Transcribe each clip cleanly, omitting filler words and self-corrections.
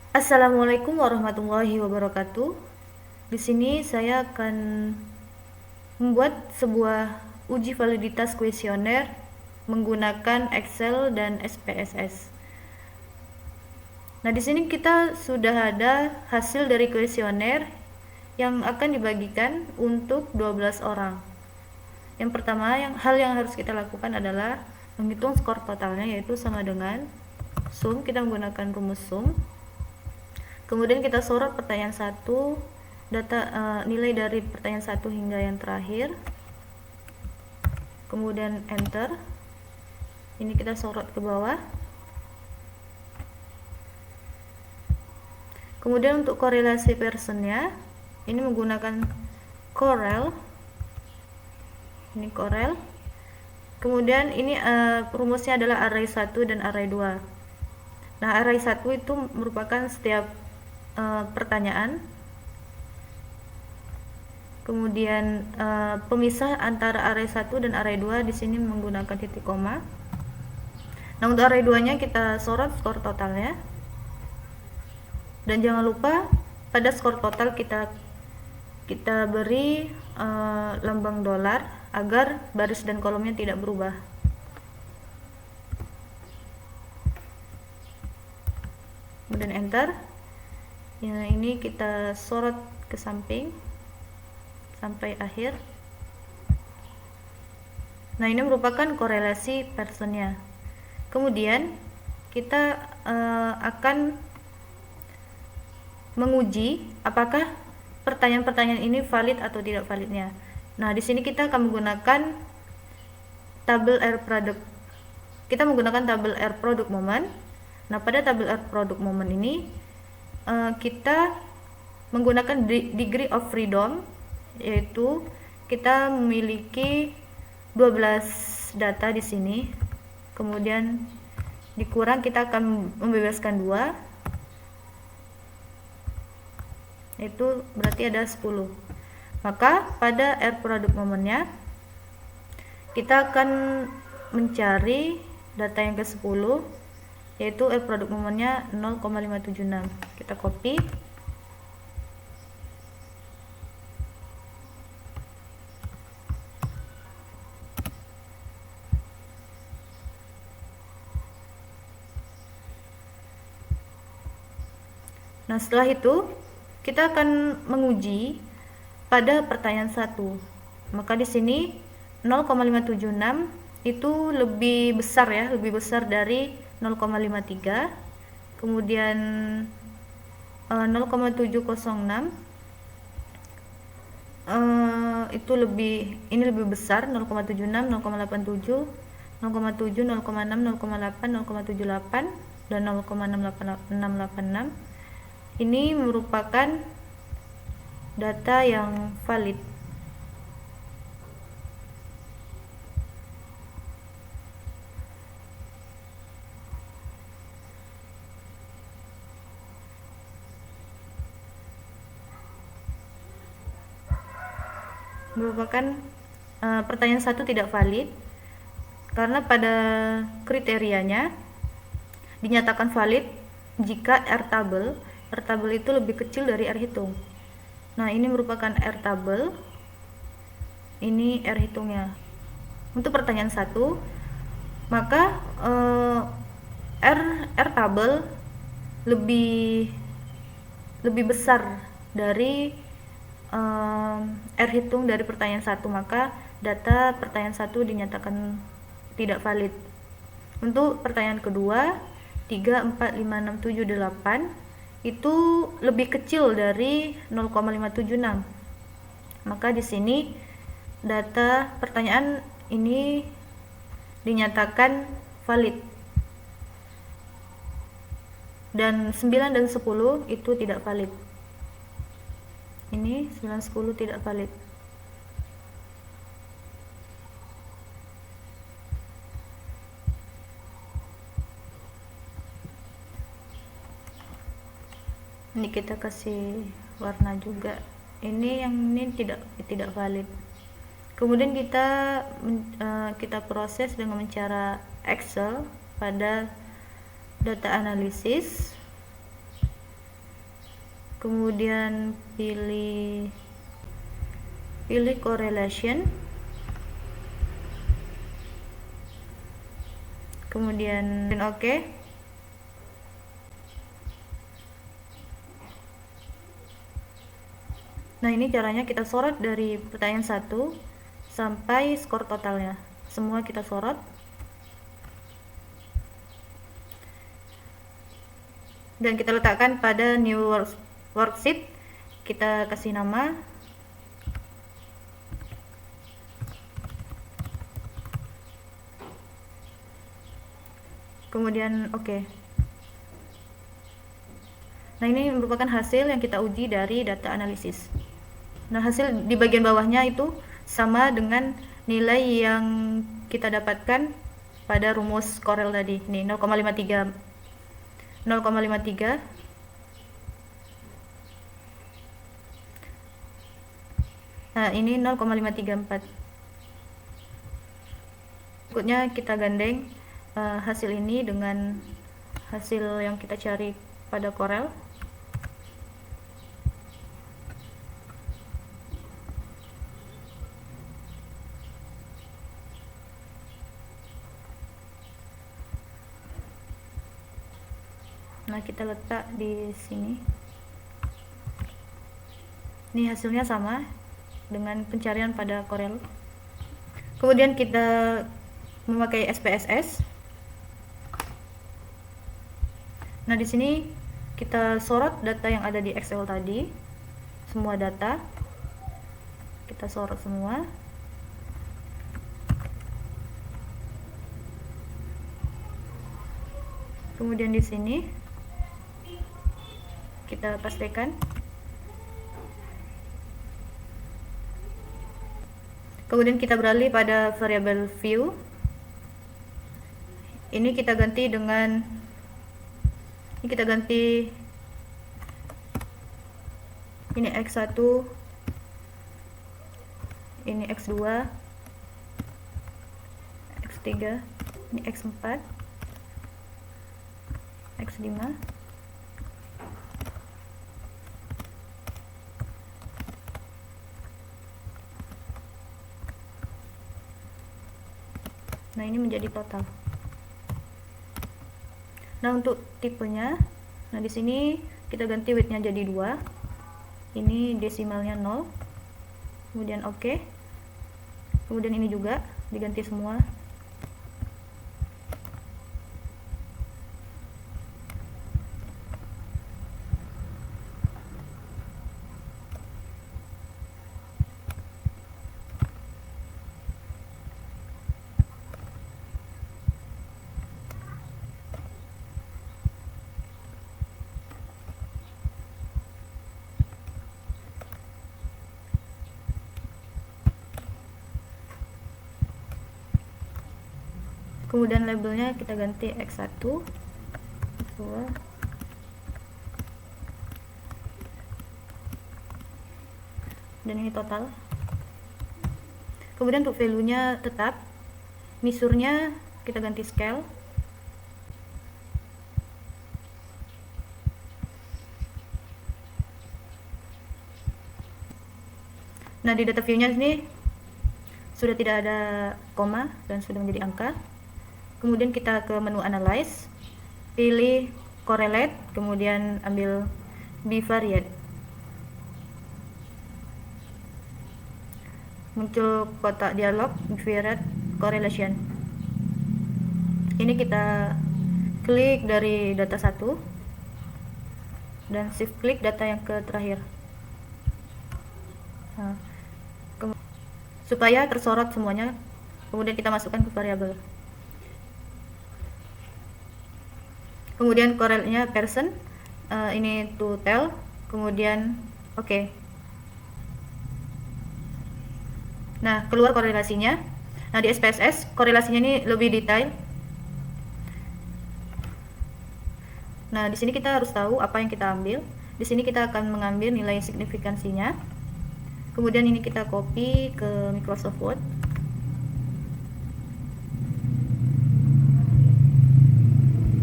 Assalamualaikum warahmatullahi wabarakatuh. Di sini saya akan membuat sebuah uji validitas kuesioner menggunakan Excel dan SPSS. Nah, di sini kita sudah ada hasil dari kuesioner yang akan dibagikan untuk 12 orang. Yang pertama, hal yang harus kita lakukan adalah menghitung skor totalnya, yaitu sama dengan sum. Kita menggunakan rumus sum. Kemudian kita sorot pertanyaan 1, nilai dari pertanyaan 1 hingga yang terakhir. Kemudian enter. Ini kita sorot ke bawah. Kemudian untuk korelasi personnya, ini menggunakan Corel. Ini Corel. Kemudian ini rumusnya adalah array 1 dan array 2. Nah, array 1 itu merupakan setiap pertanyaan. Kemudian pemisah antara array 1 dan array 2 di sini menggunakan titik koma. Nah, untuk array 2-nya kita sorot skor totalnya. Dan jangan lupa pada skor total kita beri lambang dolar agar baris dan kolomnya tidak berubah. Kemudian enter. Ya, ini kita sorot ke samping sampai akhir. Nah, ini merupakan korelasi personnya. Kemudian kita akan menguji apakah pertanyaan-pertanyaan ini valid atau tidak validnya. Nah, di sini kita akan menggunakan tabel R product. Kita menggunakan tabel R product moment. Nah, pada tabel R product moment ini kita menggunakan degree of freedom, yaitu kita memiliki 12 data di sini. Kemudian dikurang, kita akan membebaskan 2, itu berarti ada 10. Maka pada R product momennya kita akan mencari data yang ke-10, yaitu R product momennya 0,576. Kita copy. Nah, setelah itu kita akan menguji pada pertanyaan 1. Maka di sini 0,576 itu lebih besar ya, lebih besar dari 0,53. Kemudian 0,706 itu ini lebih besar, 0,76, 0,87, 0,7, 0,6, 0,8, 0,78 dan 0,686. Ini merupakan data yang valid. Pertanyaan 1 tidak valid karena pada kriterianya dinyatakan valid jika R tabel itu lebih kecil dari R hitung. Nah, ini merupakan R tabel, ini R hitungnya. Untuk pertanyaan 1, maka R tabel lebih besar dari R hitung dari pertanyaan 1, maka data pertanyaan 1 dinyatakan tidak valid. Untuk pertanyaan kedua, 3, 4, 5, 6, 7, 8 itu lebih kecil dari 0,576. Maka di sini data pertanyaan ini dinyatakan valid. Dan 9 dan 10 itu tidak valid. Ini 9, 10 tidak valid. Ini kita kasih warna juga. Ini yang ini tidak valid. Kemudian kita proses dengan cara Excel pada data analisis. kemudian pilih correlation, kemudian oke. Nah, ini caranya kita sorot dari pertanyaan 1 sampai skor totalnya. Semua kita sorot. Dan kita letakkan pada new worksheet. Kita kasih nama. Kemudian oke. Nah, ini merupakan hasil yang kita uji dari data analisis. Nah, hasil di bagian bawahnya itu sama dengan nilai yang kita dapatkan pada rumus Corel tadi. Nih, 0,53. Nah, ini 0,534. Berikutnya kita gandeng hasil ini dengan hasil yang kita cari pada Corel. Nah, kita letak di sini. Ini hasilnya sama dengan pencarian pada Corel. Kemudian kita memakai SPSS. Nah, di sini kita sorot data yang ada di Excel tadi. Semua data kita sorot semua. Kemudian di sini kita pastikan. Kemudian kita beralih pada variabel view. Ini kita ganti dengan ini X1, ini X2, X3, ini X4, X5. Nah, ini menjadi total. Nah, untuk tipenya, nah di sini kita ganti width-nya jadi 2. Ini desimalnya 0. Kemudian oke. Kemudian ini juga diganti semua. Kemudian labelnya kita ganti X1, X2, dan ini total. Kemudian untuk value-nya tetap, measure-nya kita ganti scale. Nah, di data view-nya sini sudah tidak ada koma dan sudah menjadi angka. Kemudian kita ke menu analyze, pilih correlate, kemudian ambil bivariate. Muncul kotak dialog bivariate correlation. Ini kita klik dari data 1 dan shift klik data yang ke terakhir. Nah, supaya tersorot semuanya, kemudian kita masukkan ke variabel. Kemudian correlate-nya person, ini to tell, kemudian oke. Nah, keluar korelasinya. Nah, di SPSS korelasinya ini lebih detail. Nah, di sini kita harus tahu apa yang kita ambil. Di sini kita akan mengambil nilai signifikansinya. Kemudian ini kita copy ke Microsoft Word.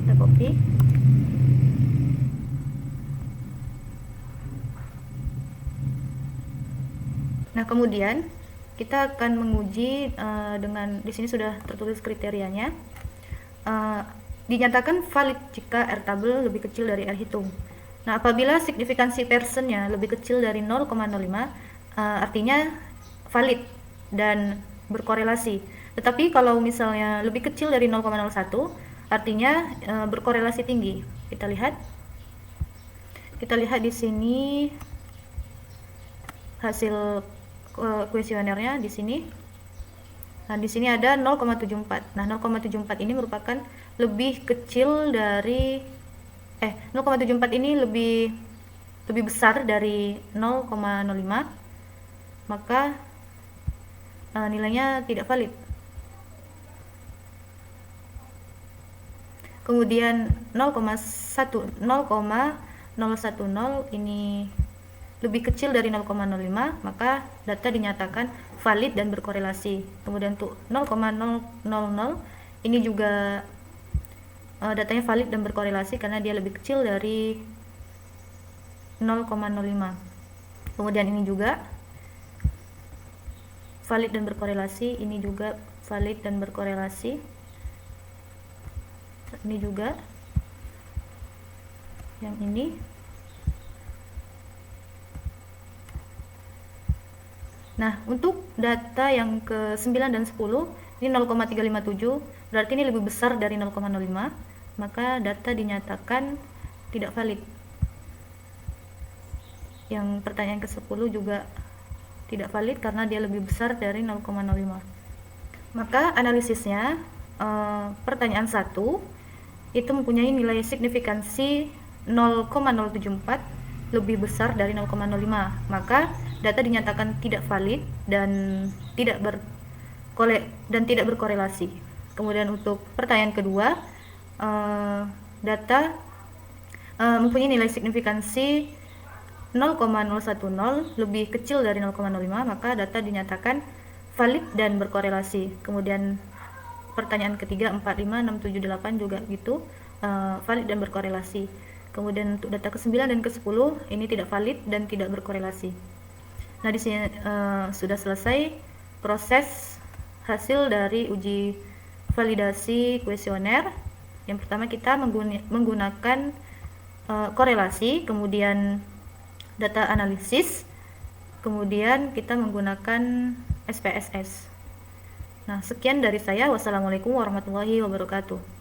Kita copy. Nah, kemudian kita akan menguji dengan di sini sudah tertulis kriterianya. Dinyatakan valid jika R tabel lebih kecil dari R hitung. Nah, apabila signifikansi Pearsonnya lebih kecil dari 0,05, artinya valid dan berkorelasi. Tetapi kalau misalnya lebih kecil dari 0,01, artinya berkorelasi tinggi. Kita lihat di sini hasil kuesionernya di sini. Nah, di sini ada 0,74. Nah, 0,74 ini merupakan lebih kecil dari 0,74 ini lebih besar dari 0,05, maka nilainya tidak valid. Kemudian 0,10 ini lebih kecil dari 0,05, maka data dinyatakan valid dan berkorelasi. Kemudian untuk 0,000 ini juga datanya valid dan berkorelasi karena dia lebih kecil dari 0,05. Kemudian ini juga valid dan berkorelasi, ini juga valid dan berkorelasi, ini juga, yang ini. Nah, untuk data yang ke 9 dan 10, ini 0,357, berarti ini lebih besar dari 0,05, maka data dinyatakan tidak valid. Yang pertanyaan ke-10 juga tidak valid karena dia lebih besar dari 0,05. Maka analisisnya, pertanyaan 1 itu mempunyai nilai signifikansi 0,074 lebih besar dari 0,05, maka data dinyatakan tidak valid dan tidak berkorelasi. Kemudian untuk pertanyaan kedua, data mempunyai nilai signifikansi 0,010 lebih kecil dari 0,05, maka data dinyatakan valid dan berkorelasi. Kemudian pertanyaan ketiga, 4, 5, 6, 7, 8 juga gitu, valid dan berkorelasi. Kemudian untuk data ke-9 dan ke-10 ini tidak valid dan tidak berkorelasi. Nah, di sini sudah selesai proses hasil dari uji validasi kuesioner. Yang pertama kita menggunakan korelasi, kemudian data analisis, kemudian kita menggunakan SPSS. Nah, sekian dari saya. Wassalamualaikum warahmatullahi wabarakatuh.